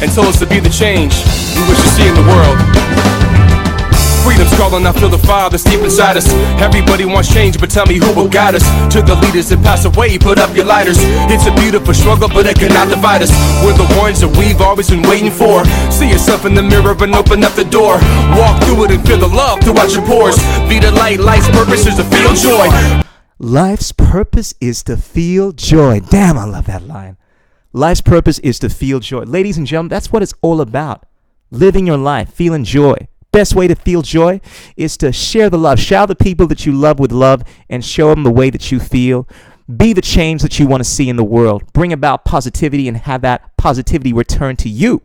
and told us to be the change we wish to see in the world. Freedom's calling, I feel the fire that's deep inside us. Everybody wants change, but tell me who will guide us. To the leaders that pass away, put up your lighters. It's a beautiful struggle, but it cannot divide us. We're the ones that we've always been waiting for. See yourself in the mirror and open up the door. Walk through it and feel the love throughout your pores. Be the light, life's purpose is to feel joy. Life's purpose is to feel joy. Damn, I love that line. Life's purpose is to feel joy. Ladies and gentlemen, that's what it's all about. Living your life, feeling joy. Best way to feel joy is to share the love. Shower the people that you love with love and show them the way that you feel. Be the change that you want to see in the world. Bring about positivity and have that positivity return to you.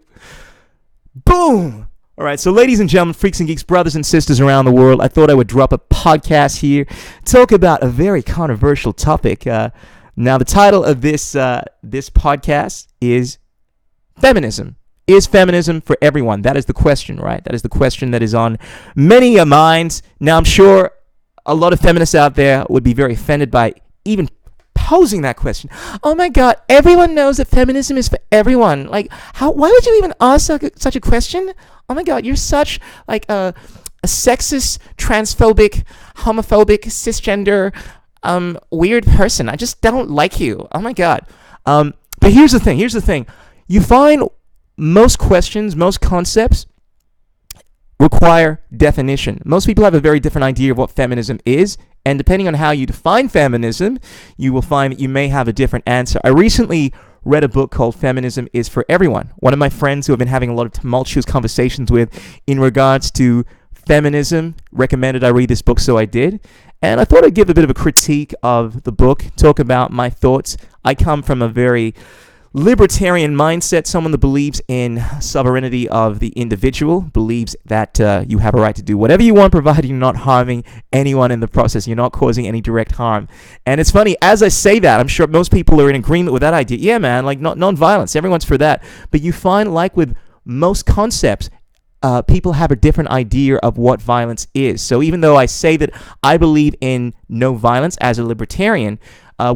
Boom! All right, so ladies and gentlemen, freaks and geeks, brothers and sisters around the world, I thought I would drop a podcast here, talk about a very controversial topic. Now, the title of this podcast is Feminism. Is feminism for everyone? That is the question, right? That is the question that is on many minds. Now, I'm sure a lot of feminists out there would be very offended by even posing that question. Oh my God, everyone knows that feminism is for everyone. Like, why would you even ask such a question? Oh my God, you're such like a sexist, transphobic, homophobic, cisgender, weird person. I just don't like you. Oh my God. But here's the thing. You find most questions, most concepts require definition. Most people have a very different idea of what feminism is, and depending on how you define feminism, you will find that you may have a different answer. I recently read a book called Feminism is for Everyone. One of my friends who I've been having a lot of tumultuous conversations with in regards to feminism recommended I read this book, so I did. And I thought I'd give a bit of a critique of the book, talk about my thoughts. I come from a very libertarian mindset, someone that believes in sovereignty of the individual, believes that you have a right to do whatever you want, provided you're not harming anyone in the process, you're not causing any direct harm. And it's funny, as I say that, I'm sure most people are in agreement with that idea. Yeah, man, like non-violence, everyone's for that. But you find, like with most concepts, people have a different idea of what violence is. So even though I say that I believe in no violence as a libertarian,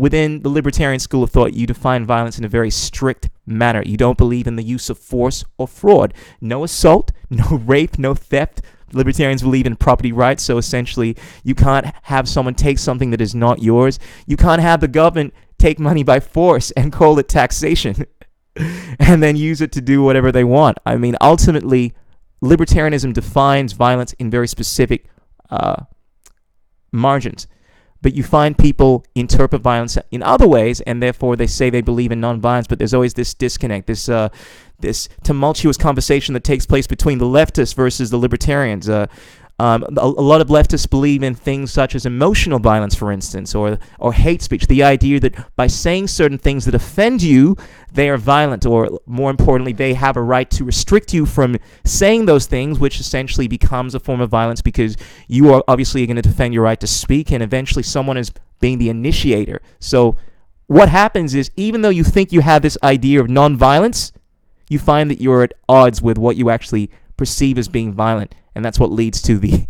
within the libertarian school of thought, you define violence in a very strict manner. You don't believe in the use of force or fraud. No assault, no rape, no theft. Libertarians believe in property rights, so essentially you can't have someone take something that is not yours. You can't have the government take money by force and call it taxation and then use it to do whatever they want. I mean, ultimately, libertarianism defines violence in very specific margins. But you find people interpret violence in other ways, and therefore they say they believe in nonviolence, but there's always this disconnect, this tumultuous conversation that takes place between the leftists versus the libertarians. A lot of leftists believe in things such as emotional violence, for instance, or hate speech. The idea that by saying certain things that offend you, they are violent, or more importantly, they have a right to restrict you from saying those things, which essentially becomes a form of violence because you are obviously going to defend your right to speak, and eventually someone is being the initiator. So what happens is, even though you think you have this idea of nonviolence, you find that you're at odds with what you actually perceive as being violent. And that's what leads to the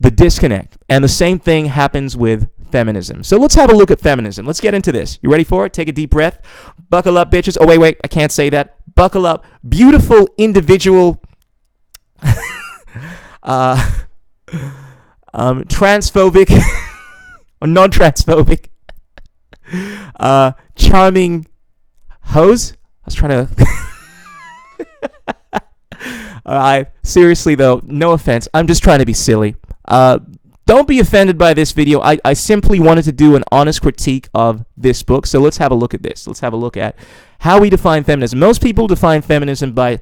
disconnect. And the same thing happens with feminism. So let's have a look at feminism. Let's get into this. You ready for it? Take a deep breath. Buckle up, bitches. Oh, wait, I can't say that. Buckle up. Beautiful individual, transphobic, or non-transphobic, charming hoes. I was trying to... seriously though, no offense, I'm just trying to be silly. Don't be offended by this video. I simply wanted to do an honest critique of this book. So let's have a look at this. Let's have a look at how we define feminism. Most people define feminism by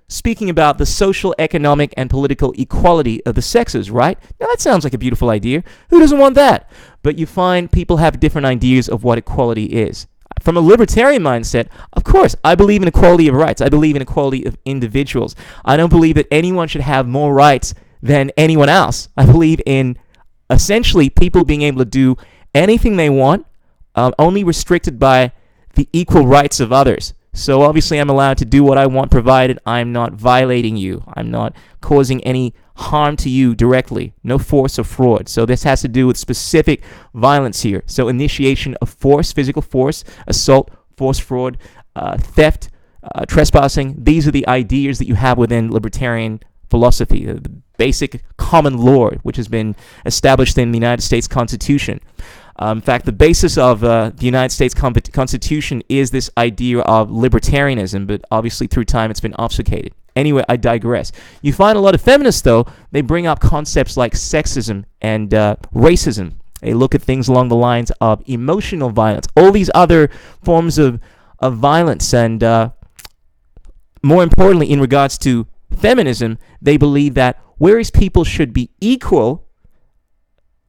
speaking about the social, economic, and political equality of the sexes, right? Now that sounds like a beautiful idea. Who doesn't want that? But you find people have different ideas of what equality is. From a libertarian mindset, of course, I believe in equality of rights. I believe in equality of individuals. I don't believe that anyone should have more rights than anyone else. I believe in essentially people being able to do anything they want, only restricted by the equal rights of others. So obviously I'm allowed to do what I want, provided I'm not violating you. I'm not causing any harm to you directly. No force or fraud. So this has to do with specific violence here. So initiation of force, physical force, assault, force, fraud, theft, trespassing. These are the ideas that you have within libertarian philosophy, the basic common law, which has been established in the United States Constitution. In fact, the basis of the United States Constitution is this idea of libertarianism, but obviously through time it's been obfuscated. Anyway, I digress. You find a lot of feminists, though, they bring up concepts like sexism and racism. They look at things along the lines of emotional violence, all these other forms of violence, and more importantly, in regards to feminism, they believe that whereas people should be equal,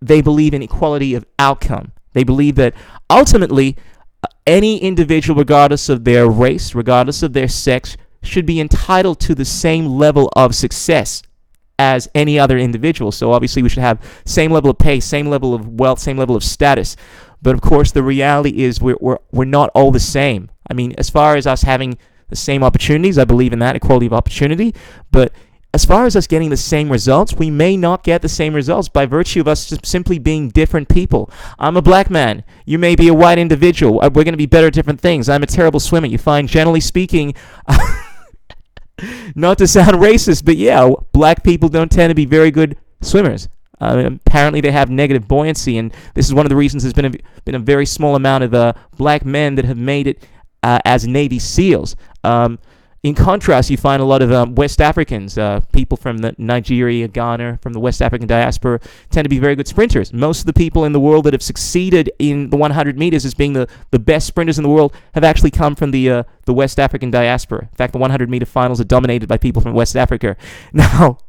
they believe in equality of outcome. They believe that ultimately any individual, regardless of their race, regardless of their sex, should be entitled to the same level of success as any other individual. So obviously we should have same level of pay, same level of wealth, same level of status. But of course the reality is we're not all the same. I mean, as far as us having the same opportunities, I believe in that, equality of opportunity. But as far as us getting the same results, we may not get the same results by virtue of us just simply being different people. I'm a black man. You may be a white individual. We're going to be better at different things. I'm a terrible swimmer. You find, generally speaking, not to sound racist, but yeah, black people don't tend to be very good swimmers. Apparently they have negative buoyancy, and this is one of the reasons there's been a very small amount of black men that have made it as Navy SEALs. In contrast, you find a lot of West Africans, people from Nigeria, Ghana, from the West African diaspora, tend to be very good sprinters. Most of the people in the world that have succeeded in the 100 meters as being the best sprinters in the world have actually come from the West African diaspora. In fact, the 100-meter finals are dominated by people from West Africa. Now,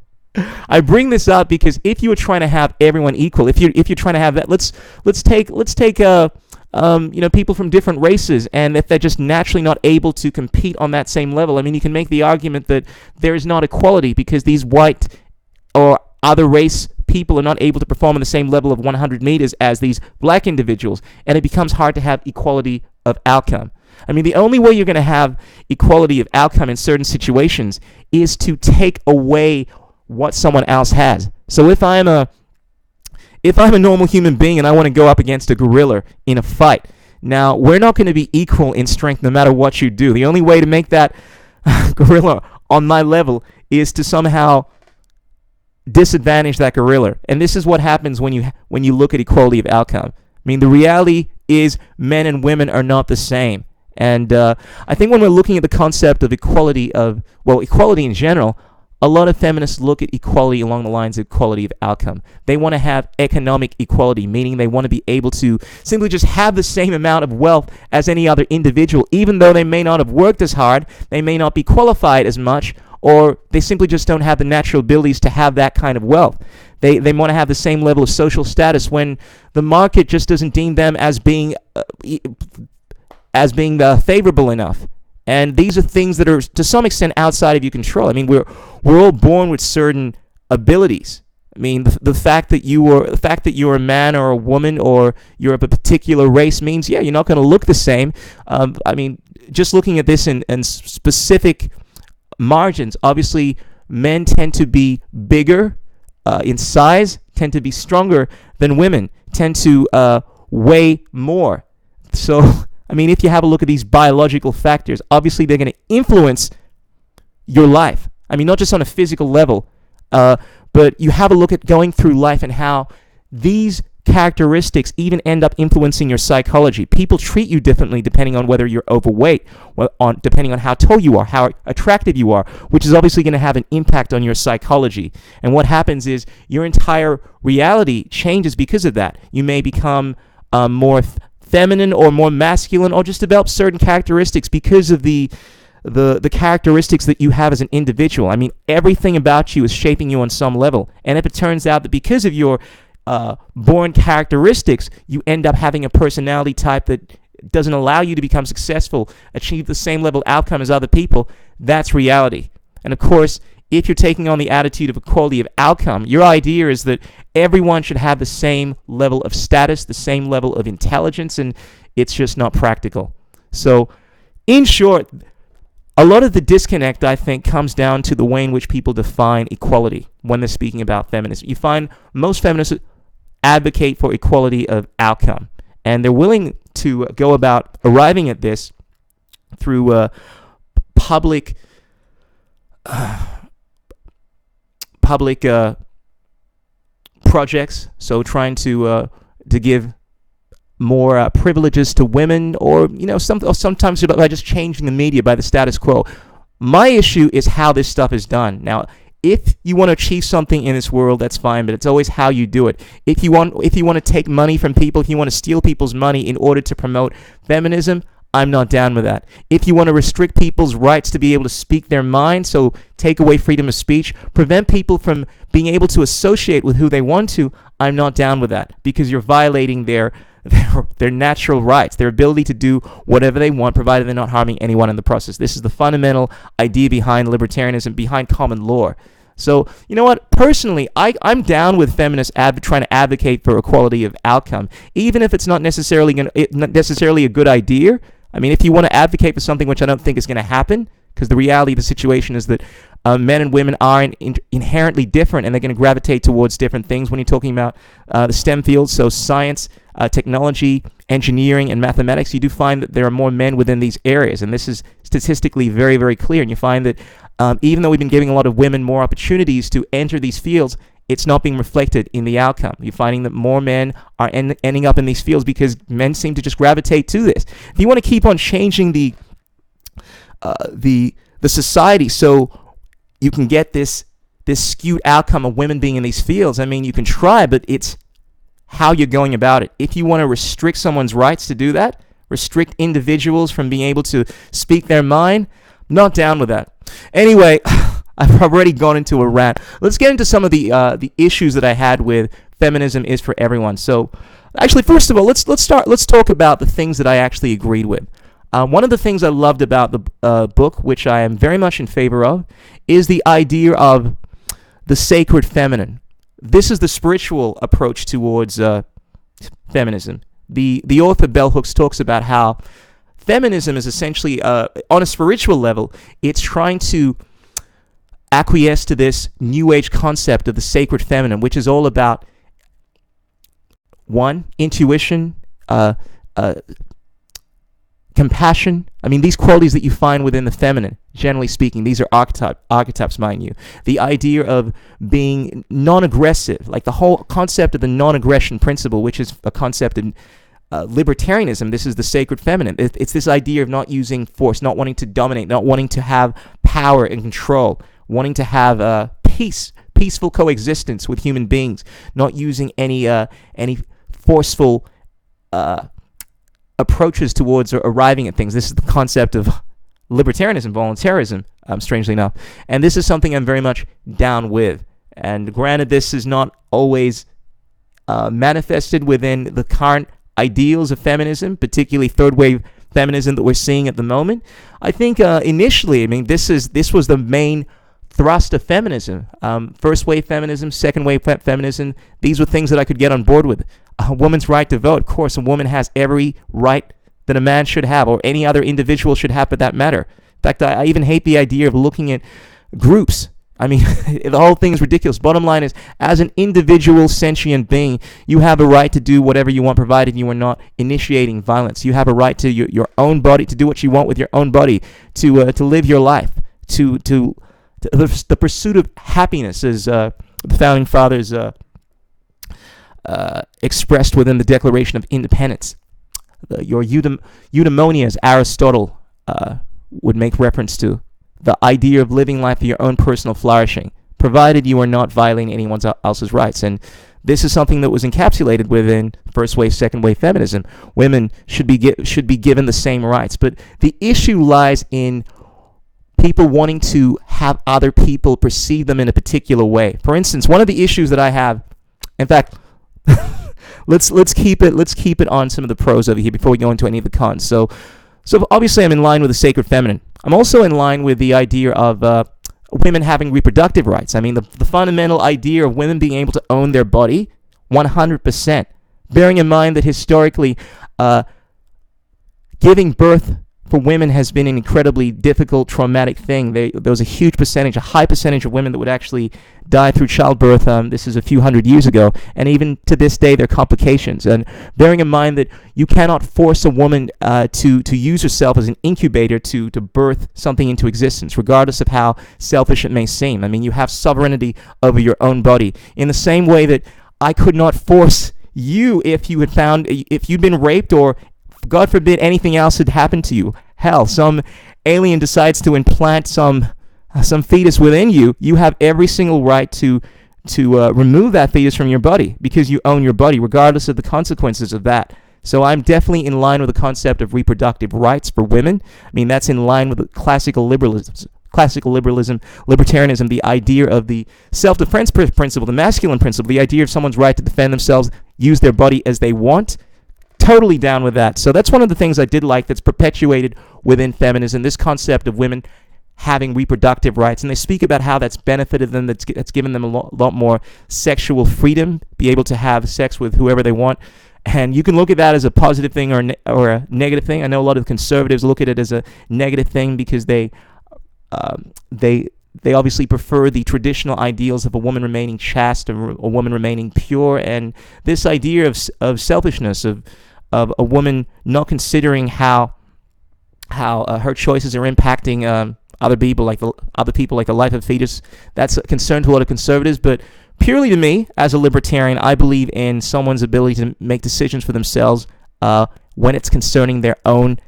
I bring this up because if you were trying to have everyone equal, if you're trying to have that, let's take people from different races, and if they're just naturally not able to compete on that same level, I mean, you can make the argument that there is not equality because these white or other race people are not able to perform on the same level of 100 meters as these black individuals, and it becomes hard to have equality of outcome. I mean, the only way you're going to have equality of outcome in certain situations is to take away what someone else has. So if I'm a normal human being and I want to go up against a gorilla in a fight, now we're not going to be equal in strength no matter what you do. The only way to make that gorilla on my level is to somehow disadvantage that gorilla. And this is what happens when you look at equality of outcome. I mean, the reality is men and women are not the same. And I think when we're looking at the concept of equality in general, a lot of feminists look at equality along the lines of equality of outcome. They want to have economic equality, meaning they want to be able to simply just have the same amount of wealth as any other individual, even though they may not have worked as hard, they may not be qualified as much, or they simply just don't have the natural abilities to have that kind of wealth. They want to have the same level of social status when the market just doesn't deem them as being favorable enough. And these are things that are, to some extent, outside of your control. I mean, we're all born with certain abilities. I mean, the fact that you're a man or a woman or you're of a particular race means, yeah, you're not going to look the same. I mean, just looking at this in specific margins, obviously, men tend to be bigger in size, tend to be stronger than women, tend to weigh more. So, I mean, if you have a look at these biological factors, obviously they're going to influence your life. I mean, not just on a physical level, but you have a look at going through life and how these characteristics even end up influencing your psychology. People treat you differently depending on whether you're overweight, depending on how tall you are, how attractive you are, which is obviously going to have an impact on your psychology. And what happens is your entire reality changes because of that. You may become more feminine or more masculine, or just develop certain characteristics because of the characteristics that you have as an individual. I mean, everything about you is shaping you on some level. And if it turns out that because of your born characteristics, you end up having a personality type that doesn't allow you to become successful, achieve the same level outcome as other people, that's reality. And of course, if you're taking on the attitude of equality of outcome, your idea is that everyone should have the same level of status, the same level of intelligence, and it's just not practical. So, in short, a lot of the disconnect, I think, comes down to the way in which people define equality when they're speaking about feminism. You find most feminists advocate for equality of outcome, and they're willing to go about arriving at this through public projects, so trying to give more privileges to women, or sometimes by just changing the media, by the status quo. My issue is how this stuff is done. Now, if you want to achieve something in this world, that's fine, but it's always how you do it. If you want to take money from people, if you want to steal people's money in order to promote feminism, I'm not down with that. If you want to restrict people's rights to be able to speak their mind, so take away freedom of speech, prevent people from being able to associate with who they want to, I'm not down with that, because you're violating their natural rights, their ability to do whatever they want, provided they're not harming anyone in the process. This is the fundamental idea behind libertarianism, behind common law. So, you know what? Personally, I'm down with feminists trying to advocate for equality of outcome, even if it's not necessarily a good idea. I mean, if you want to advocate for something, which I don't think is going to happen, because the reality of the situation is that men and women are inherently different, and they're going to gravitate towards different things when you're talking about the STEM fields, so science, technology, engineering, and mathematics. You do find that there are more men within these areas, and this is statistically very, very clear. And you find that even though we've been giving a lot of women more opportunities to enter these fields, it's not being reflected in the outcome. You're finding that more men are ending up in these fields because men seem to just gravitate to this. If you want to keep on changing the society so you can get this skewed outcome of women being in these fields, I mean, you can try, but it's how you're going about it. If you want to restrict someone's rights to do that, restrict individuals from being able to speak their mind, not down with that. Anyway, I've already gone into a rant. Let's get into some of the issues that I had with feminism is for everyone. So, actually, first of all, let's talk about the things that I actually agreed with. One of the things I loved about the book, which I am very much in favor of, is the idea of the sacred feminine. This is the spiritual approach towards feminism. The author Bell Hooks talks about how feminism is essentially, on a spiritual level, it's trying to acquiesce to this new age concept of the sacred feminine, which is all about, one, intuition, compassion. I mean, these qualities that you find within the feminine, generally speaking, these are archetypes, mind you. The idea of being non-aggressive, like the whole concept of the non-aggression principle, which is a concept in libertarianism. This is the sacred feminine. It's this idea of not using force, not wanting to dominate, not wanting to have power and control, wanting to have peaceful coexistence with human beings, not using any forceful approaches towards arriving at things. This is the concept of libertarianism, voluntarism, strangely enough. And this is something I'm very much down with. And granted, this is not always manifested within the current ideals of feminism, particularly third wave feminism that we're seeing at the moment. I think initially, I mean, this was the main thrust of feminism. First wave feminism, second wave feminism, these were things that I could get on board with. A woman's right to vote. Of course, a woman has every right that a man should have, or any other individual should have for that matter. In fact, I even hate the idea of looking at groups. I mean, the whole thing is ridiculous. Bottom line is, as an individual sentient being, you have a right to do whatever you want, provided you are not initiating violence. You have a right to your own body, to do what you want with your own body, to live your life, to the pursuit of happiness, as the founding fathers expressed within the Declaration of Independence. Your eudaimonia, as Aristotle would make reference to, the idea of living life for your own personal flourishing, provided you are not violating anyone else's rights. And this is something that was encapsulated within first wave, second wave feminism. Women should be given the same rights. But the issue lies in people wanting to have other people perceive them in a particular way. For instance, one of the issues that I have, in fact, let's keep it on some of the pros over here before we go into any of the cons. So obviously I'm in line with the sacred feminine. I'm also in line with the idea of women having reproductive rights. I mean, the fundamental idea of women being able to own their body 100%. Bearing in mind that historically, giving birth for women has been an incredibly difficult, traumatic thing. There was a huge percentage, a high percentage of women that would actually die through childbirth. This is a few hundred years ago, and even to this day, there are complications. And bearing in mind that you cannot force a woman to use herself as an incubator to birth something into existence, regardless of how selfish it may seem. I mean, you have sovereignty over your own body. In the same way that I could not force you if you'd been raped, or God forbid anything else had happened to you. Hell, some alien decides to implant some fetus within you. You have every single right to remove that fetus from your body, because you own your body, regardless of the consequences of that. So I'm definitely in line with the concept of reproductive rights for women. I mean, that's in line with the classical liberalism, libertarianism, the idea of the self-defense principle, the masculine principle, the idea of someone's right to defend themselves, use their body as they want. Totally down with that. So that's one of the things I did like that's perpetuated within feminism, this concept of women having reproductive rights. And they speak about how that's benefited them, that's given them a lot more sexual freedom, be able to have sex with whoever they want. And you can look at that as a positive thing or a negative thing. I know a lot of conservatives look at it as a negative thing because they obviously prefer the traditional ideals of a woman remaining chaste, or a woman remaining pure, and this idea of selfishness, of a woman not considering how her choices are impacting other people, like the life of fetus. That's a concern to a lot of conservatives, but purely to me, as a libertarian, I believe in someone's ability to make decisions for themselves when it's concerning their own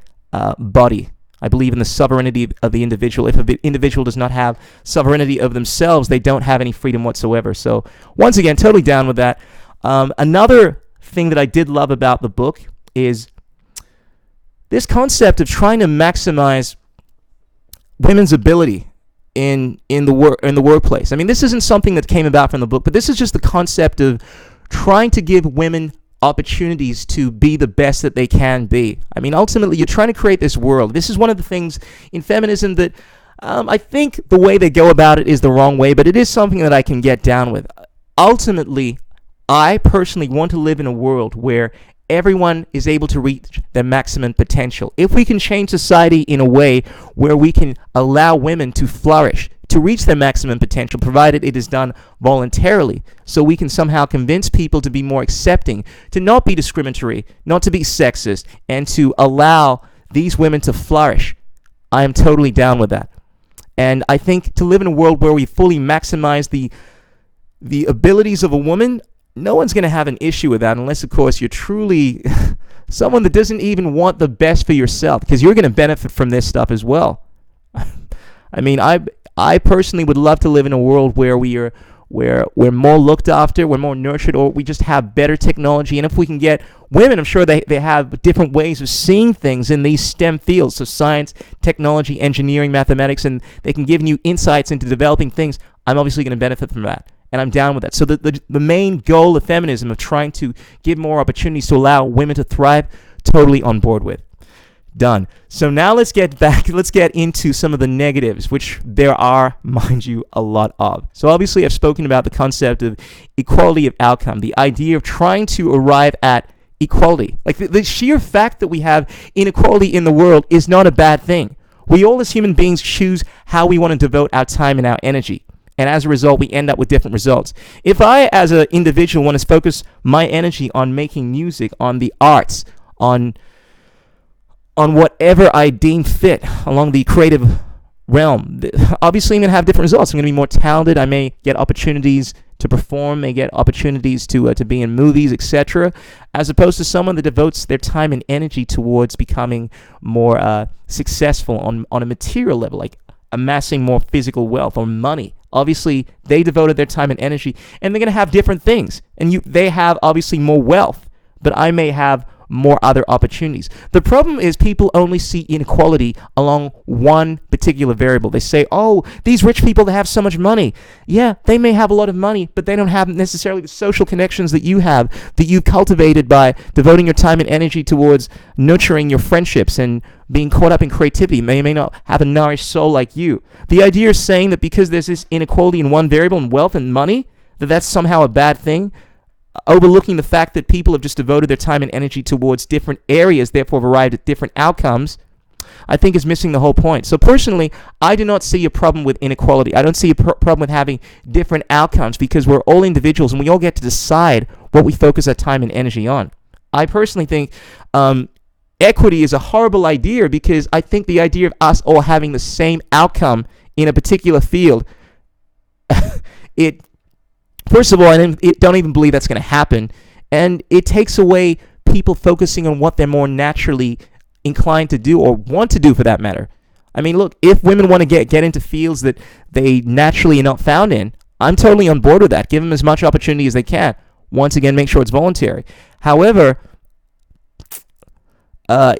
body. I believe in the sovereignty of the individual. If an individual does not have sovereignty of themselves, they don't have any freedom whatsoever. So once again, totally down with that. Another thing that I did love about the book is this concept of trying to maximize women's ability in the workplace. I mean, this isn't something that came about from the book, but this is just the concept of trying to give women opportunities to be the best that they can be. I mean, ultimately, you're trying to create this world. This is one of the things in feminism that I think the way they go about it is the wrong way, but it is something that I can get down with. Ultimately, I personally want to live in a world where everyone is able to reach their maximum potential. If we can change society in a way where we can allow women to flourish, to reach their maximum potential, provided it is done voluntarily, so we can somehow convince people to be more accepting, to not be discriminatory, not to be sexist, and to allow these women to flourish, I am totally down with that. And I think to live in a world where we fully maximize the abilities of a woman, no one's going to have an issue with that, unless, of course, you're truly someone that doesn't even want the best for yourself, because you're going to benefit from this stuff as well. I mean, I personally would love to live in a world where we're more looked after, we're more nurtured, or we just have better technology. And if we can get women, I'm sure they have different ways of seeing things in these STEM fields, so science, technology, engineering, mathematics, and they can give you insights into developing things. I'm obviously going to benefit from that, and I'm down with that. So the main goal of feminism, of trying to give more opportunities to allow women to thrive, totally on board with. Done. So now let's get into some of the negatives, which there are, mind you, a lot of. So obviously I've spoken about the concept of equality of outcome, the idea of trying to arrive at equality. Like the sheer fact that we have inequality in the world is not a bad thing. We all as human beings choose how we want to devote our time and our energy. And as a result, we end up with different results. If I, as an individual, want to focus my energy on making music, on the arts, on whatever I deem fit along the creative realm, obviously I'm going to have different results. I'm going to be more talented. I may get opportunities to perform, may get opportunities to be in movies, etc., as opposed to someone that devotes their time and energy towards becoming more successful on a material level, like amassing more physical wealth or money. Obviously, they devoted their time and energy, and they're going to have different things. And they have, obviously, more wealth, but I may have more other opportunities. The problem is people only see inequality along one particular variable. They say, oh, these rich people that have so much money. Yeah, they may have a lot of money, but they don't have necessarily the social connections that you have, that you've cultivated by devoting your time and energy towards nurturing your friendships and being caught up in creativity. They may not have a nourished soul like you. The idea is saying that because there's this inequality in one variable, in wealth and money, that's somehow a bad thing, overlooking the fact that people have just devoted their time and energy towards different areas, therefore have arrived at different outcomes. I think is missing the whole point. So personally, I do not see a problem with inequality. I don't see a problem with having different outcomes because we're all individuals and we all get to decide what we focus our time and energy on. I personally think equity is a horrible idea because I think the idea of us all having the same outcome in a particular field, first of all, I don't even believe that's going to happen, and it takes away people focusing on what they're more naturally inclined to do or want to do for that matter. I mean, look, if women want to get into fields that they naturally are not found in, I'm totally on board with that. Give them as much opportunity as they can. Once again, make sure it's voluntary. However,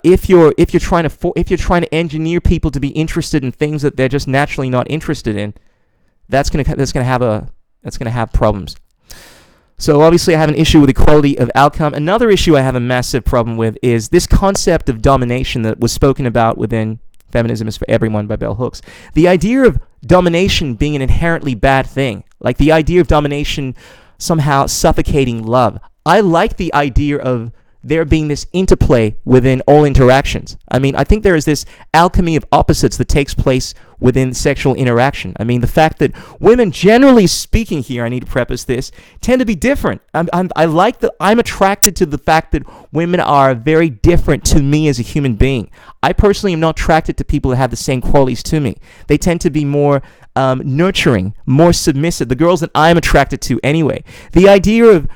if you're trying to engineer people to be interested in things that they're just naturally not interested in, that's gonna have problems. So obviously I have an issue with equality of outcome. Another issue I have a massive problem with is this concept of domination that was spoken about within Feminism is for Everyone by Bell Hooks. The idea of domination being an inherently bad thing, like the idea of domination somehow suffocating love. I like the idea of there being this interplay within all interactions. I mean, I think there is this alchemy of opposites that takes place within sexual interaction. I mean, the fact that women, generally speaking here, I need to preface this, tend to be different. I'm attracted to the fact that women are very different to me as a human being. I personally am not attracted to people that have the same qualities to me. They tend to be more nurturing, more submissive. The girls that I'm attracted to anyway. The idea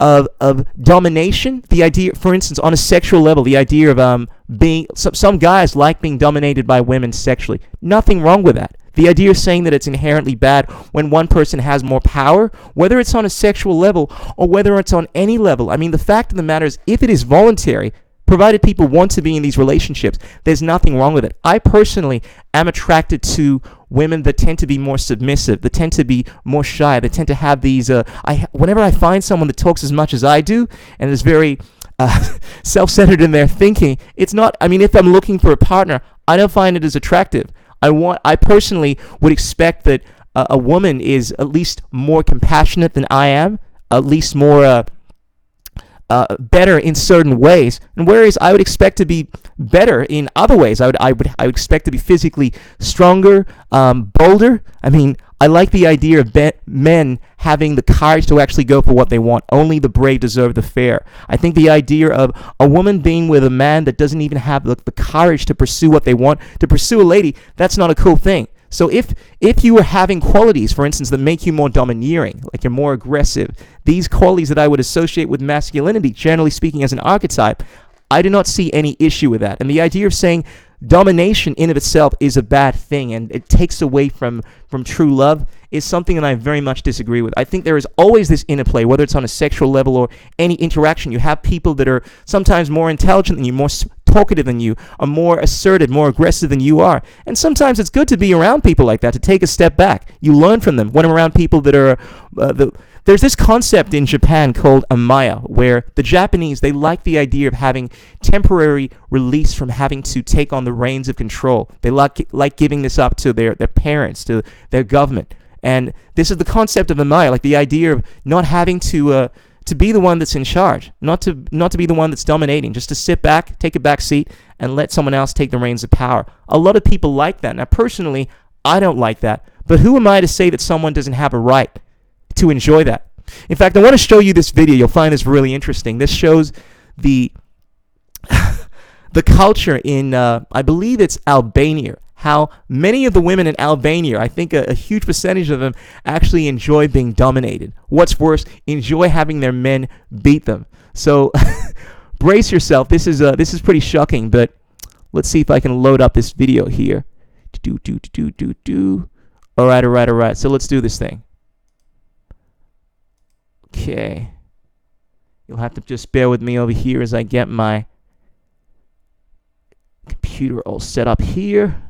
of domination, the idea, for instance, on a sexual level, the idea of being, some guys like being dominated by women sexually. Nothing wrong with that. The idea of saying that it's inherently bad when one person has more power, whether it's on a sexual level or whether it's on any level. I mean, the fact of the matter is, if it is voluntary, provided people want to be in these relationships, there's nothing wrong with it. I personally am attracted to women that tend to be more submissive, that tend to be more shy, that tend to have these, whenever I find someone that talks as much as I do and is very self-centered in their thinking, it's not, I mean, if I'm looking for a partner, I don't find it as attractive. I personally would expect that a woman is at least more compassionate than I am, at least more better in certain ways, and whereas I would expect to be better in other ways. I would expect to be physically stronger, bolder. I mean, I like the idea of men having the courage to actually go for what they want. Only the brave deserve the fair. I think the idea of a woman being with a man that doesn't even have the courage to pursue what they want, to pursue a lady, that's not a cool thing. So if you are having qualities, for instance, that make you more domineering, like you're more aggressive, these qualities that I would associate with masculinity, generally speaking as an archetype, I do not see any issue with that. And the idea of saying domination in of itself is a bad thing and it takes away from true love is something that I very much disagree with. I think there is always this interplay, whether it's on a sexual level or any interaction. You have people that are sometimes more intelligent than you, more talkative than you, are more assertive, more aggressive than you are. And sometimes it's good to be around people like that, to take a step back. You learn from them. When I'm around people that are... There's this concept in Japan called amaya, where the Japanese, they like the idea of having temporary release from having to take on the reins of control. They like giving this up to their parents, to their government. And this is the concept of amaya, like the idea of not having to be the one that's in charge, not to be the one that's dominating, just to sit back, take a back seat, and let someone else take the reins of power. A lot of people like that. Now, personally, I don't like that. But who am I to say that someone doesn't have a right to enjoy that? In fact, I want to show you this video. You'll find this really interesting. This shows the culture in, I believe it's Albania. How many of the women in Albania, I think a huge percentage of them, actually enjoy being dominated. What's worse, enjoy having their men beat them. So brace yourself. This is pretty shocking, but let's see if I can load up this video here. All right. So let's do this thing. Okay. You'll have to just bear with me over here as I get my computer all set up here.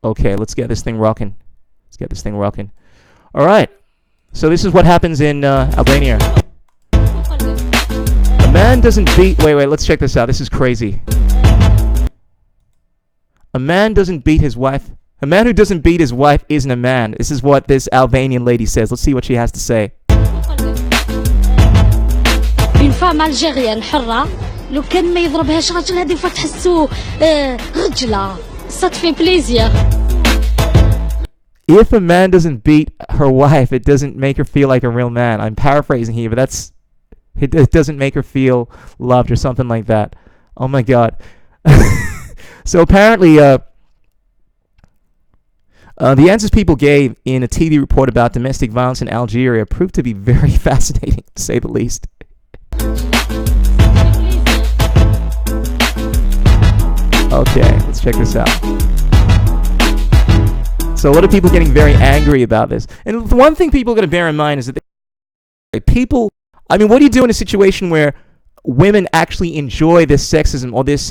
Okay, let's get this thing rocking. All right. So this is what happens in Albania. A man doesn't beat... Wait, let's check this out. This is crazy. A man doesn't beat his wife. A man who doesn't beat his wife isn't a man. This is what this Albanian lady says. Let's see what she has to say. Une فام الجيريان حرة لو كان ما يضربهاش راجل هذه فتحسوه رجلة صدفة بليزير. If a man doesn't beat her wife, it doesn't make her feel like a real man. I'm paraphrasing here, but it doesn't make her feel loved or something like that. Oh my God. So apparently, the answers people gave in a TV report about domestic violence in Algeria proved to be very fascinating, to say the least. Okay, let's check this out. So a lot of people getting very angry about this. And the one thing people are going to bear in mind is that people, I mean, what do you do in a situation where women actually enjoy this sexism or this,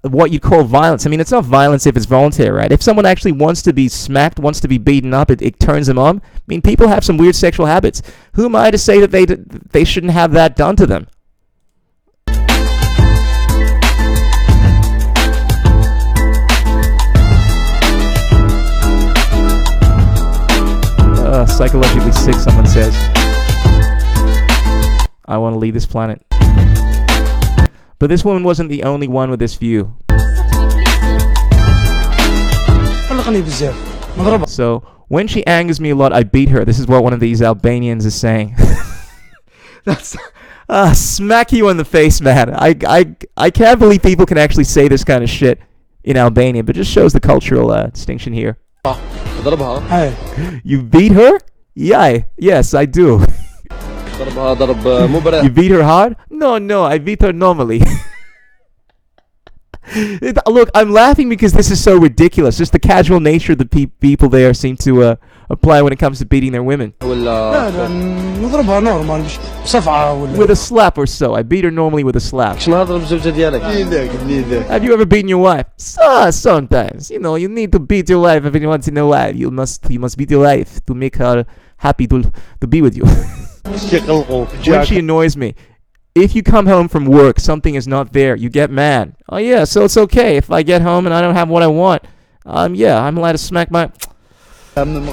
what you call violence? I mean, it's not violence if it's voluntary, right? If someone actually wants to be smacked, wants to be beaten up, it turns them on. I mean, people have some weird sexual habits. Who am I to say that they shouldn't have that done to them? Psychologically sick, someone says. I want to leave this planet. But this woman wasn't the only one with this view. So, when she angers me a lot, I beat her. This is what one of these Albanians is saying. That's smack you in the face, man. I can't believe people can actually say this kind of shit in Albania, but it just shows the cultural distinction here. You beat her? Yeah, yes, I do. You beat her hard? No, I beat her normally. Look, I'm laughing because this is so ridiculous. Just the casual nature of the people there seem to apply when it comes to beating their women. With a slap or so. I beat her normally with a slap. Have you ever beaten your wife? Sometimes. You know, you need to beat your wife every once in a while. You must beat your wife to make her happy to be with you. When she annoys me. If you come home from work, something is not there, you get mad. Oh yeah, so it's okay if I get home and I don't have what I want. Yeah, I'm allowed to smack my... Beating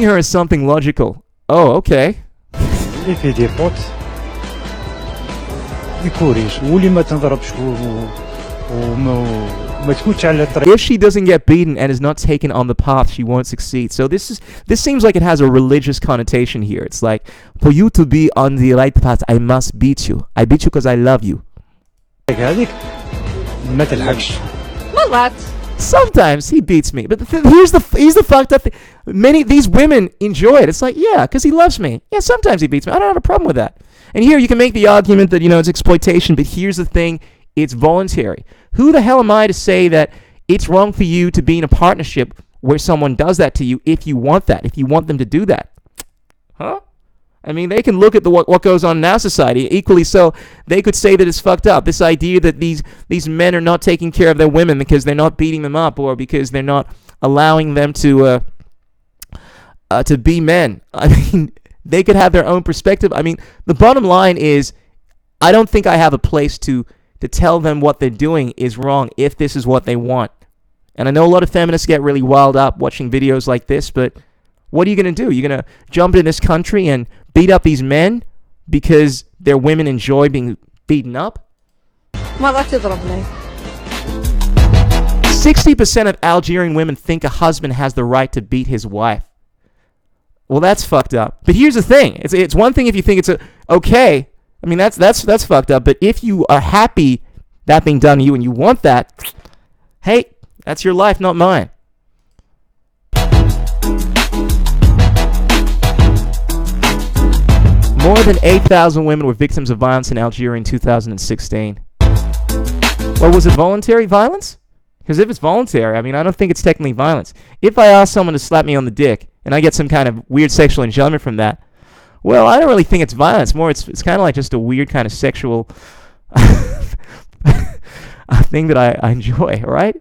her is something logical. Oh, okay. If she doesn't get beaten and is not taken on the path, she won't succeed. So this seems like it has a religious connotation here. It's like, for you to be on the right path, I must beat you. I beat you because I love you. Sometimes he beats me, but here's the fucked up thing. Many these women enjoy it. It's like, yeah, because he loves me. Yeah, sometimes he beats me. I don't have a problem with that. And here you can make the argument that, you know, it's exploitation, but here's the thing. It's voluntary. Who the hell am I to say that it's wrong for you to be in a partnership where someone does that to you if you want that, if you want them to do that? Huh? I mean, they can look at what goes on in our society. Equally so, they could say that it's fucked up. This idea that these men are not taking care of their women because they're not beating them up or because they're not allowing them to be men. I mean, they could have their own perspective. I mean, the bottom line is, I don't think I have a place to tell them what they're doing is wrong if this is what they want. And I know a lot of feminists get really wild up watching videos like this, but what are you going to do? You're going to jump into this country and beat up these men because their women enjoy being beaten up? 60% of Algerian women think a husband has the right to beat his wife. Well, that's fucked up. But here's the thing. It's one thing if you think it's okay. I mean, that's fucked up. But if you are happy that being done to you and you want that, hey, that's your life, not mine. More than 8,000 women were victims of violence in Algeria in 2016. Well, was it voluntary violence? Because if it's voluntary, I mean, I don't think it's technically violence. If I ask someone to slap me on the dick and I get some kind of weird sexual enjoyment from that, well, I don't really think it's violence. More, it's kind of like just a weird kind of sexual thing that I enjoy, all right?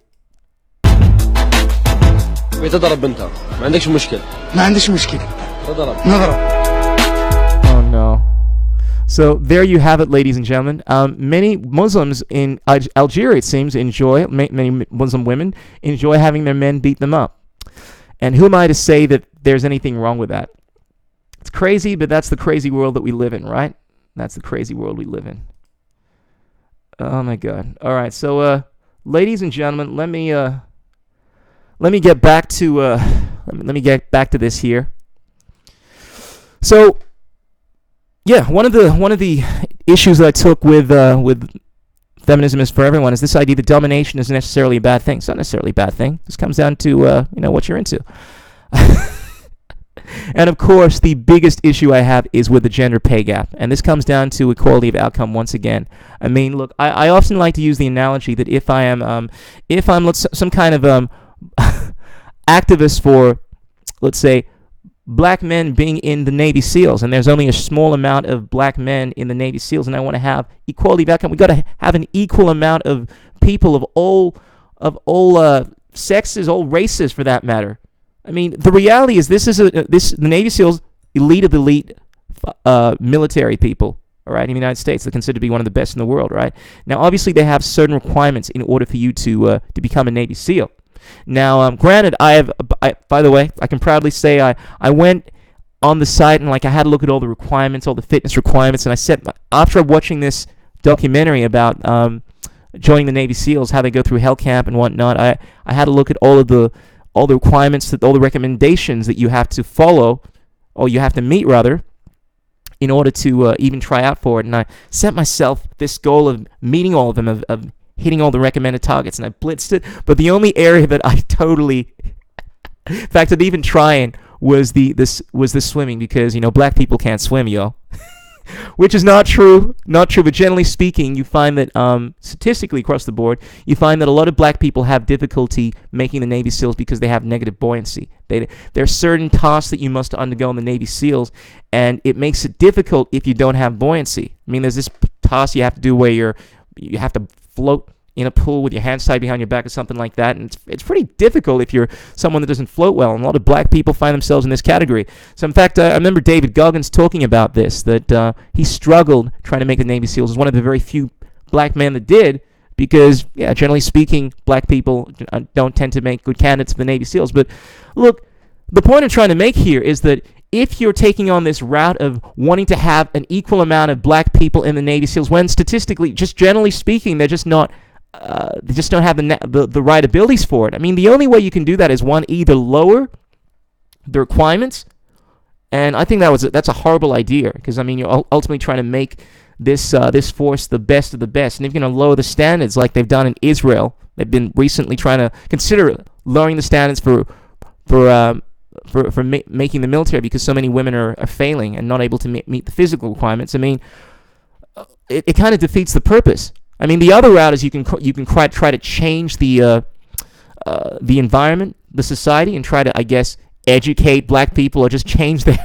Oh, no. So there you have it, ladies and gentlemen. Many Muslims in Algeria, it seems, many Muslim women enjoy having their men beat them up. And who am I to say that there's anything wrong with that? It's crazy, but that's the crazy world that we live in, right? That's the crazy world we live in. Oh my God. All right, so ladies and gentlemen, let me get back to let me get back to this here. So, yeah, one of the issues that I took with Feminism is for Everyone is this idea that domination isn't necessarily a bad thing. It's not necessarily a bad thing. This comes down to what you're into. And of course, the biggest issue I have is with the gender pay gap, and this comes down to equality of outcome once again. I mean, look, I often like to use the analogy that if I'm some kind of activist for, let's say, black men being in the Navy SEALs, and there's only a small amount of black men in the Navy SEALs, and I want to have equality of outcome. We got to have an equal amount of people of all sexes, all races, for that matter. I mean, the reality is the Navy SEALs, elite of the elite military people, all right, in the United States. They're considered to be one of the best in the world, right? Now, obviously, they have certain requirements in order for you to become a Navy SEAL. Now, granted, by the way, I can proudly say I went on the site and I had to look at all the requirements, all the fitness requirements, and I said, after watching this documentary about joining the Navy SEALs, how they go through hell camp and whatnot, I had to look at all the requirements, all the recommendations that you have to follow, or you have to meet rather, in order to even try out for it. And I set myself this goal of meeting all of them, of hitting all the recommended targets, and I blitzed it. But the only area that I totally, in fact, I'd even trying was the swimming, because black people can't swim, yo. Which is not true, but generally speaking, you find that statistically across the board, you find that a lot of black people have difficulty making the Navy SEALs because they have negative buoyancy. There are certain tasks that you must undergo in the Navy SEALs, and it makes it difficult if you don't have buoyancy. I mean, there's this task you have to do where you have to float in a pool with your hands tied behind your back or something like that, and it's pretty difficult if you're someone that doesn't float well, and a lot of black people find themselves in this category. So in fact, I remember David Goggins talking about this, that he struggled trying to make the Navy SEALs. He was one of the very few black men that did, because, yeah, generally speaking, black people don't tend to make good candidates for the Navy SEALs. But look, the point I'm trying to make here is that if you're taking on this route of wanting to have an equal amount of black people in the Navy SEALs, when statistically, just generally speaking, they're just not they just don't have the right abilities for it. I mean, the only way you can do that is, one, either lower the requirements, and I think that's a horrible idea, because I mean, you're ultimately trying to make this force the best of the best, and if you're going to lower the standards like they've done in Israel, they've been recently trying to consider lowering the standards for making the military, because so many women are failing and not able to meet the physical requirements. I mean, it kind of defeats the purpose. I mean, the other route is you can try to change the environment, the society, and try to, I guess, educate black people, or just change their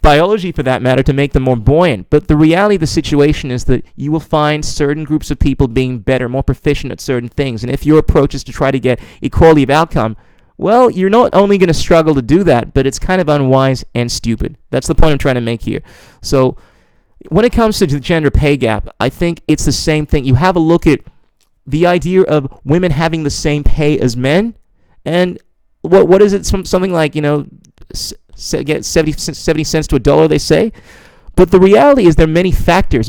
biology, for that matter, to make them more buoyant. But the reality of the situation is that you will find certain groups of people being better, more proficient at certain things. And if your approach is to try to get equality of outcome, well, you're not only going to struggle to do that, but it's kind of unwise and stupid. That's the point I'm trying to make here. So when it comes to the gender pay gap, I think it's the same thing. You have a look at the idea of women having the same pay as men, and what is it? Something like, get 70 cents to $1, they say. But the reality is there are many factors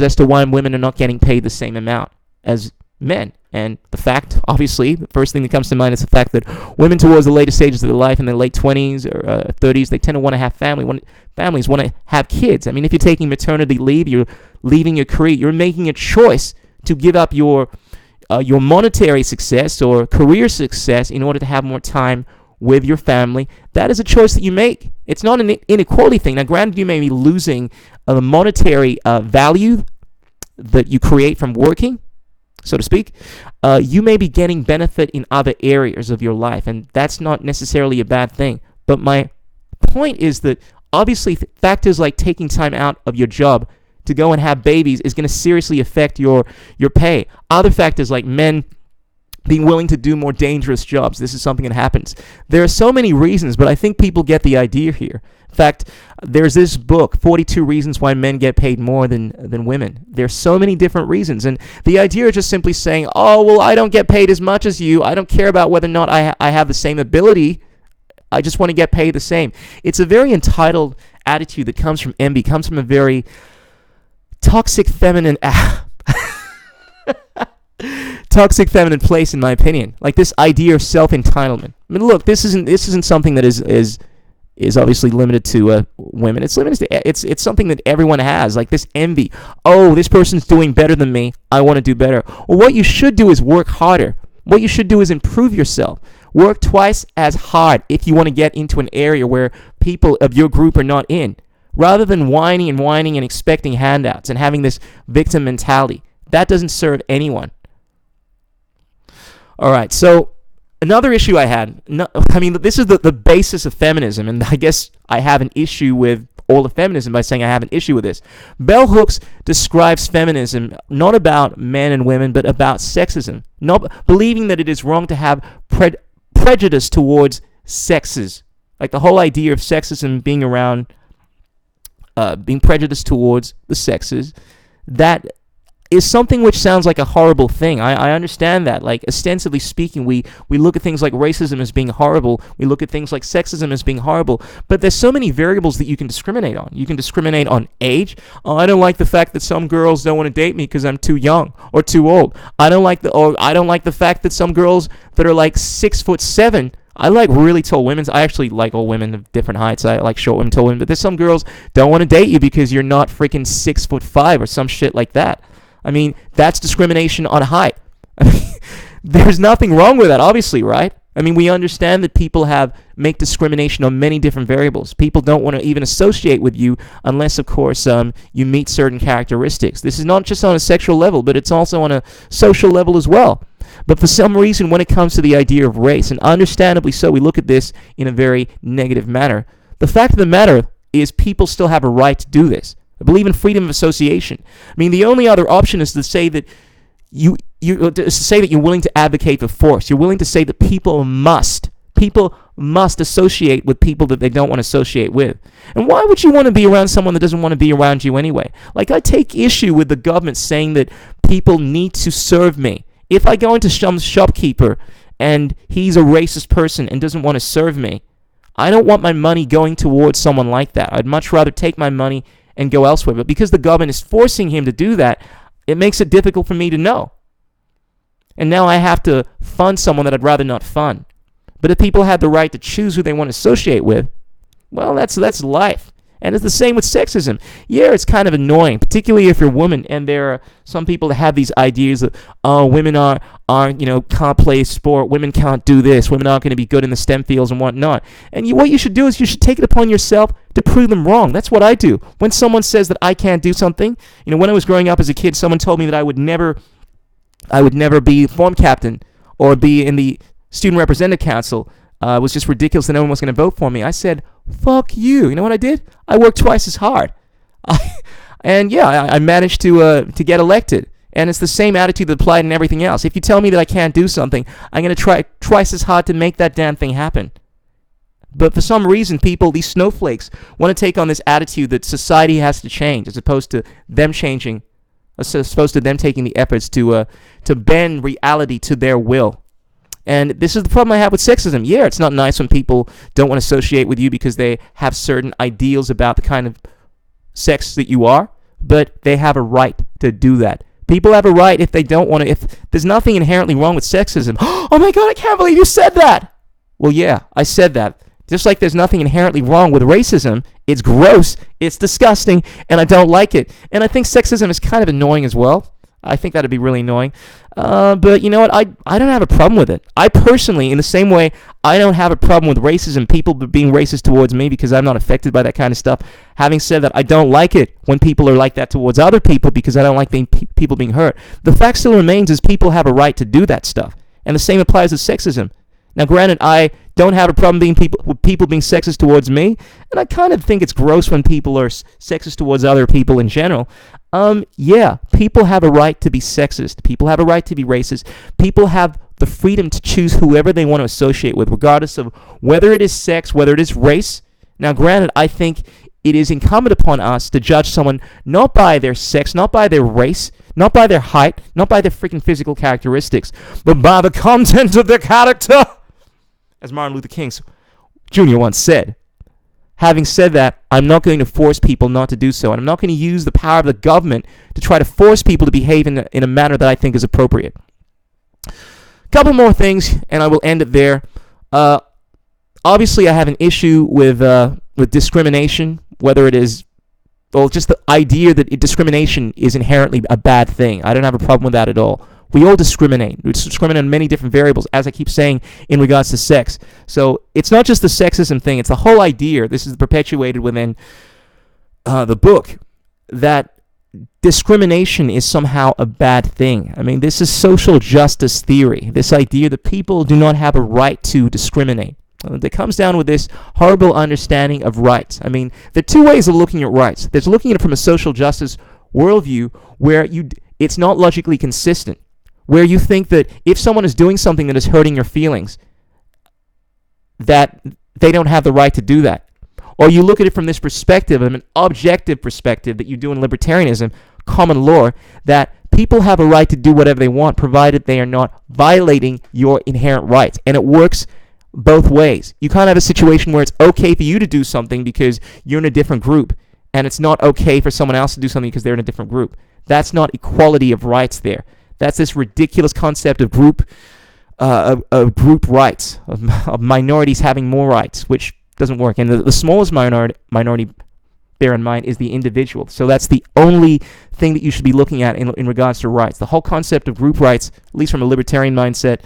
as to why women are not getting paid the same amount as men. And the fact, obviously, the first thing that comes to mind is the fact that women towards the later stages of their life, in their late 20s or 30s, they tend to want to have families want to have kids. I mean, if you're taking maternity leave, you're leaving your career, you're making a choice to give up your monetary success or career success in order to have more time with your family. That is a choice that you make. It's not an inequality thing. Now, granted, you may be losing the monetary value that you create from working, so to speak. You may be getting benefit in other areas of your life, and that's not necessarily a bad thing. But my point is that obviously factors like taking time out of your job to go and have babies is going to seriously affect your pay. Other factors like men being willing to do more dangerous jobs. This is something that happens. There are so many reasons, but I think people get the idea here. In fact, there's this book, 42 Reasons Why Men Get Paid More Than Women. There's so many different reasons, and the idea is just simply saying, oh, well, I don't get paid as much as you. I don't care about whether or not I have the same ability. I just want to get paid the same. It's a very entitled attitude that comes from envy comes from a very toxic feminine toxic feminine place, in my opinion. Like this idea of self-entitlement. I mean, look, this isn't something that is obviously limited to women. It's limited to it's something that everyone has. Like this envy. Oh, this person's doing better than me. I want to do better. Well, what you should do is work harder. What you should do is improve yourself. Work twice as hard if you want to get into an area where people of your group are not in, rather than whining and expecting handouts and having this victim mentality. That doesn't serve anyone. All right, so another issue I had, this is the basis of feminism, and I guess I have an issue with all of feminism by saying I have an issue with this. Bell Hooks describes feminism not about men and women, but about sexism, not believing that it is wrong to have prejudice towards sexes, like the whole idea of sexism being around being prejudiced towards the sexes. That is something which sounds like a horrible thing. I understand that. Like, ostensibly speaking, we look at things like racism as being horrible. We look at things like sexism as being horrible. But there's so many variables that you can discriminate on. You can discriminate on age. Oh, I don't like the fact that some girls don't want to date me because I'm too young or too old. I don't like the fact that some girls that are like 6'7". I like really tall women. I actually like all women of different heights. I like short women, tall women. But there's some girls don't want to date you because you're not freaking 6'5" or some shit like that. I mean, that's discrimination on height. I mean, there's nothing wrong with that, obviously, right? I mean, we understand that people make discrimination on many different variables. People don't want to even associate with you unless, of course, you meet certain characteristics. This is not just on a sexual level, but it's also on a social level as well. But for some reason, when it comes to the idea of race, and understandably so, we look at this in a very negative manner. The fact of the matter is people still have a right to do this. I believe in freedom of association. I mean, the only other option is to say that you're willing to advocate for force. You're willing to say that people must associate with people that they don't want to associate with. And why would you want to be around someone that doesn't want to be around you anyway? Like, I take issue with the government saying that people need to serve me. If I go into some shopkeeper and he's a racist person and doesn't want to serve me, I don't want my money going towards someone like that. I'd much rather take my money and go elsewhere. But because the government is forcing him to do that, it makes it difficult for me to know. And now I have to fund someone that I'd rather not fund. But if people have the right to choose who they want to associate with, well, that's life. And it's the same with sexism. Yeah, it's kind of annoying, particularly if you're a woman, and there are some people that have these ideas of, oh, women can't play sport, women can't do this, women aren't going to be good in the STEM fields and whatnot. And what you should do is you should take it upon yourself to prove them wrong. That's what I do. When someone says that I can't do something, when I was growing up as a kid, someone told me that I would never be form captain or be in the student representative council. It was just ridiculous that no one was going to vote for me. I said, fuck you. You know what I did? I worked twice as hard. I managed to get elected. And it's the same attitude that applied in everything else. If you tell me that I can't do something, I'm going to try twice as hard to make that damn thing happen. But for some reason, these snowflakes, want to take on this attitude that society has to change as opposed to them changing, as opposed to them taking the efforts to bend reality to their will. And this is the problem I have with sexism. Yeah, it's not nice when people don't want to associate with you because they have certain ideals about the kind of sex that you are, but they have a right to do that. People have a right if they don't want to. If there's nothing inherently wrong with sexism. Oh my God, I can't believe you said that. Well, yeah, I said that. Just like there's nothing inherently wrong with racism. It's gross, it's disgusting, and I don't like it. And I think sexism is kind of annoying as well. I think that'd be really annoying. But you know what? I don't have a problem with it. I personally, in the same way, I don't have a problem with racism, people being racist towards me because I'm not affected by that kind of stuff. Having said that, I don't like it when people are like that towards other people because I don't like people being hurt. The fact still remains is people have a right to do that stuff. And the same applies to sexism. Now, granted, I don't have a problem with people being sexist towards me, and I kind of think it's gross when people are sexist towards other people in general. Yeah, people have a right to be sexist. People have a right to be racist. People have the freedom to choose whoever they want to associate with, regardless of whether it is sex, whether it is race. Now, granted, I think it is incumbent upon us to judge someone not by their sex, not by their race, not by their height, not by their freaking physical characteristics, but by the content of their character. As Martin Luther King Jr. once said. Having said that, I'm not going to force people not to do so, and I'm not going to use the power of the government to try to force people to behave in a manner that I think is appropriate. Couple more things, and I will end it there. Obviously, I have an issue with discrimination, whether it is, well, just the idea that discrimination is inherently a bad thing. I don't have a problem with that at all. We all discriminate. We discriminate on many different variables, as I keep saying, in regards to sex. So it's not just the sexism thing. It's the whole idea, this is perpetuated within the book, that discrimination is somehow a bad thing. I mean, this is social justice theory, this idea that people do not have a right to discriminate. That comes down with this horrible understanding of rights. I mean, there are two ways of looking at rights. There's looking at it from a social justice worldview where it's not logically consistent, where you think that if someone is doing something that is hurting your feelings, that they don't have the right to do that. Or you look at it from this perspective, of an objective perspective that you do in libertarianism, common law, that people have a right to do whatever they want, provided they are not violating your inherent rights. And it works both ways. You can't have a situation where it's okay for you to do something because you're in a different group, and it's not okay for someone else to do something because they're in a different group. That's not equality of rights there. That's this ridiculous concept of group rights, of minorities having more rights, which doesn't work. And the smallest minority, bear in mind, is the individual. So that's the only thing that you should be looking at in regards to rights. The whole concept of group rights, at least from a libertarian mindset,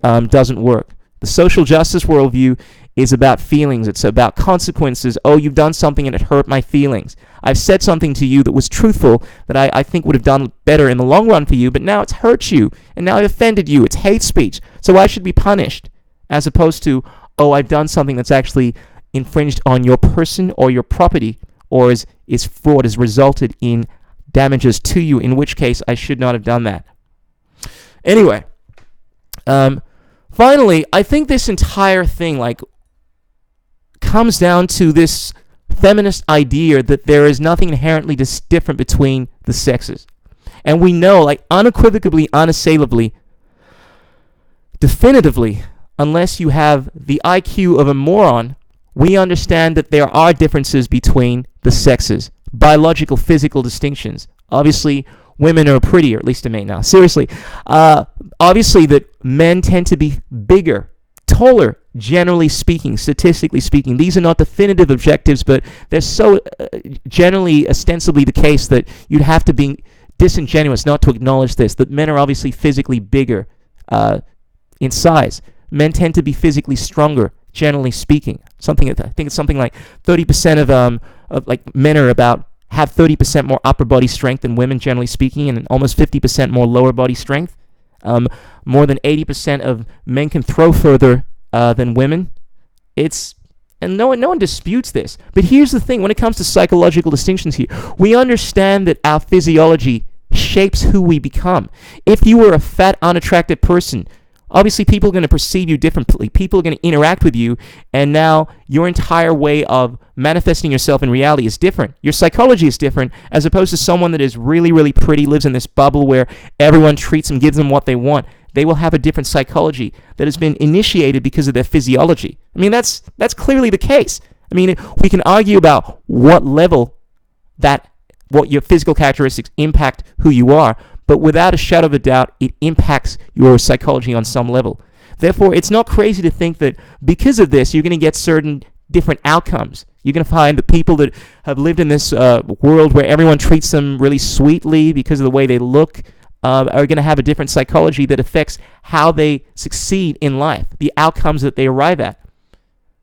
doesn't work. The social justice worldview is about feelings. It's about consequences. Oh, you've done something and it hurt my feelings. I've said something to you that was truthful that I think would have done better in the long run for you, but now it's hurt you, and now I've offended you. It's hate speech, so I should be punished, as opposed to, oh, I've done something that's actually infringed on your person or your property, or is fraud, has resulted in damages to you, in which case I should not have done that. Anyway, finally, I think this entire thing, comes down to this feminist idea that there is nothing inherently different between the sexes. And we know, unequivocally, unassailably, definitively, unless you have the IQ of a moron, we understand that there are differences between the sexes. Biological, physical distinctions. Obviously, women are prettier, at least to me now. Seriously. Obviously, that men tend to be bigger, taller, generally speaking, statistically speaking. These are not definitive objectives, but they're so generally, ostensibly the case that you'd have to be disingenuous not to acknowledge this, that men are obviously physically bigger in size. Men tend to be physically stronger, generally speaking. I think it's something like 30% of men have 30% more upper body strength than women, generally speaking, and almost 50% more lower body strength. More than 80% of men can throw further than women. And no one disputes this. But here's the thing: when it comes to psychological distinctions here, we understand that our physiology shapes who we become. If you were a fat, unattractive person, obviously people are going to perceive you differently. People are going to interact with you, and now your entire way of manifesting yourself in reality is different. Your psychology is different, as opposed to someone that is really, really pretty, lives in this bubble where everyone treats them, gives them what they want. They will have a different psychology that has been initiated because of their physiology. I mean, that's clearly the case. I mean, we can argue about what level what your physical characteristics impact who you are, but without a shadow of a doubt, it impacts your psychology on some level. Therefore, it's not crazy to think that because of this, you're going to get certain different outcomes. You're going to find that people that have lived in this world where everyone treats them really sweetly because of the way they look are going to have a different psychology that affects how they succeed in life, the outcomes that they arrive at.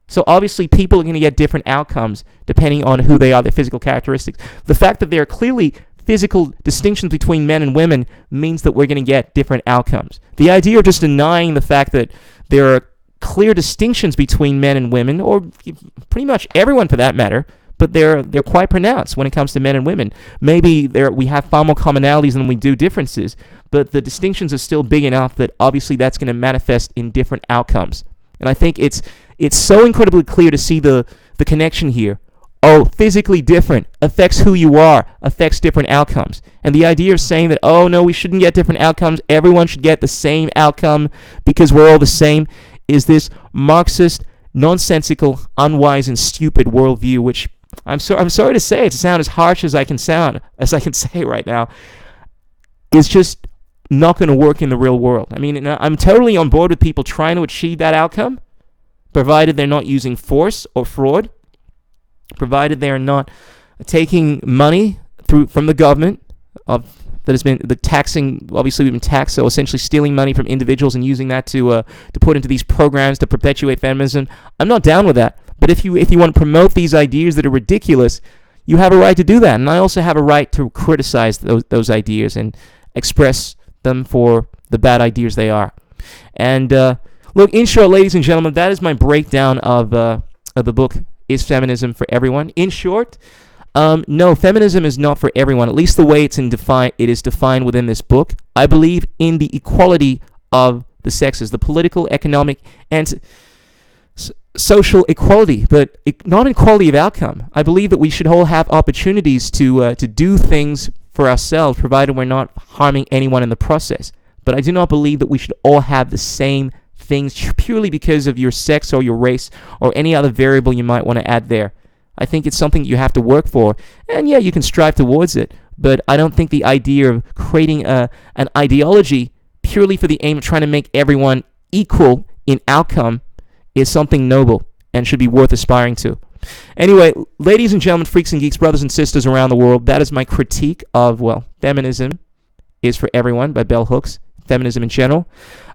So obviously, people are going to get different outcomes depending on who they are, their physical characteristics. The fact that there are clearly physical distinctions between men and women means that we're going to get different outcomes. The idea of just denying the fact that there are clear distinctions between men and women, or pretty much everyone for that matter, but they're quite pronounced when it comes to men and women. Maybe we have far more commonalities than we do differences, but the distinctions are still big enough that obviously that's going to manifest in different outcomes. And I think it's so incredibly clear to see the connection here. Oh, physically different affects who you are, affects different outcomes. And the idea of saying that, oh no, we shouldn't get different outcomes, everyone should get the same outcome because we're all the same, is this Marxist nonsensical, unwise, and stupid worldview, which I'm sorry to say, to sound as harsh as I can say right now, is just not going to work in the real world. I mean, I'm totally on board with people trying to achieve that outcome, provided they're not using force or fraud, provided they are not taking money from the government that has been the taxing. Obviously, we've been taxed, so essentially stealing money from individuals and using that to put into these programs to perpetuate feminism. I'm not down with that. But if you want to promote these ideas that are ridiculous, you have a right to do that, and I also have a right to criticize those ideas and express them for the bad ideas they are. And look, in short, ladies and gentlemen, that is my breakdown of the book. Is Feminism for Everyone? In short, no, feminism is not for everyone, at least the way it is defined within this book. I believe in the equality of the sexes, the political, economic, and social equality, but not equality of outcome. I believe that we should all have opportunities to do things for ourselves, provided we're not harming anyone in the process. But I do not believe that we should all have the same things purely because of your sex or your race or any other variable you might want to add there. I think it's something you have to work for, and yeah, you can strive towards it, but I don't think the idea of creating an ideology purely for the aim of trying to make everyone equal in outcome is something noble and should be worth aspiring to. Anyway, ladies and gentlemen, freaks and geeks, brothers and sisters around the world, that is my critique of, well, Feminism is for Everyone by Bell Hooks, feminism in general.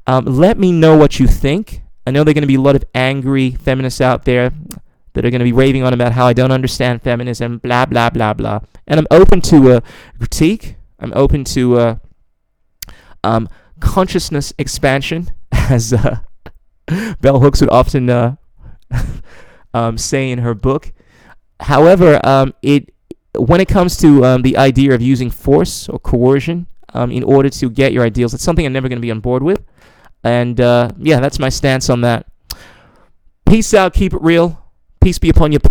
Let me know what you think. I know there are going to be a lot of angry feminists out there that are going to be raving on about how I don't understand feminism, blah, blah, blah, blah. And I'm open to critique. I'm open to consciousness expansion, as Bell Hooks would often say in her book. However, when it comes to the idea of using force or coercion in order to get your ideals, it's something I'm never going to be on board with. And yeah, that's my stance on that. Peace out, keep it real. Peace be upon your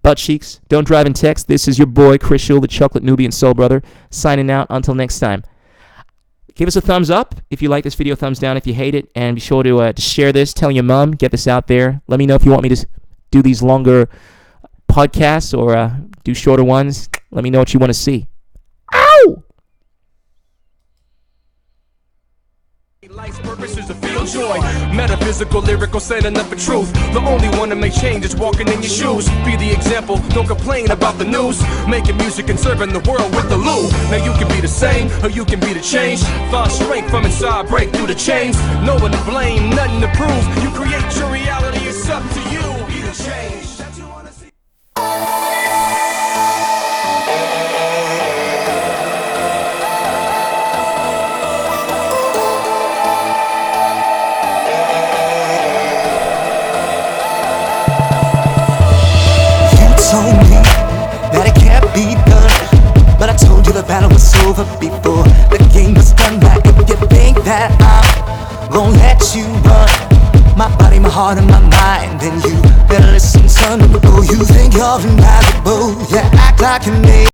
butt cheeks. Don't drive and text. This is your boy, Chris Schull, the Chocolate Nubian Soul Brother, signing out. Until next time. Give us a thumbs up if you like this video, thumbs down if you hate it, and be sure to share this, tell your mom, get this out there. Let me know if you want me to do these longer podcasts or do shorter ones. Let me know what you want to see. Ow! Life's purpose is to feel joy. Metaphysical, lyrical, saying nothing for truth. The only one that make change is walking in your shoes. Be the example, don't complain about the news. Making music and serving the world with the loo. Now you can be the same, or you can be the change. Find strength from inside, break through the chains. No one to blame, nothing to prove. You create your reality, it's up to you. Be the change that you wanna see. Told me that it can't be done, but I told you the battle was over before the game was done. Back if you think that I'm gonna let you run my body, my heart, and my mind, then you better listen, son. Oh, you think you're invaluable, yeah, act like an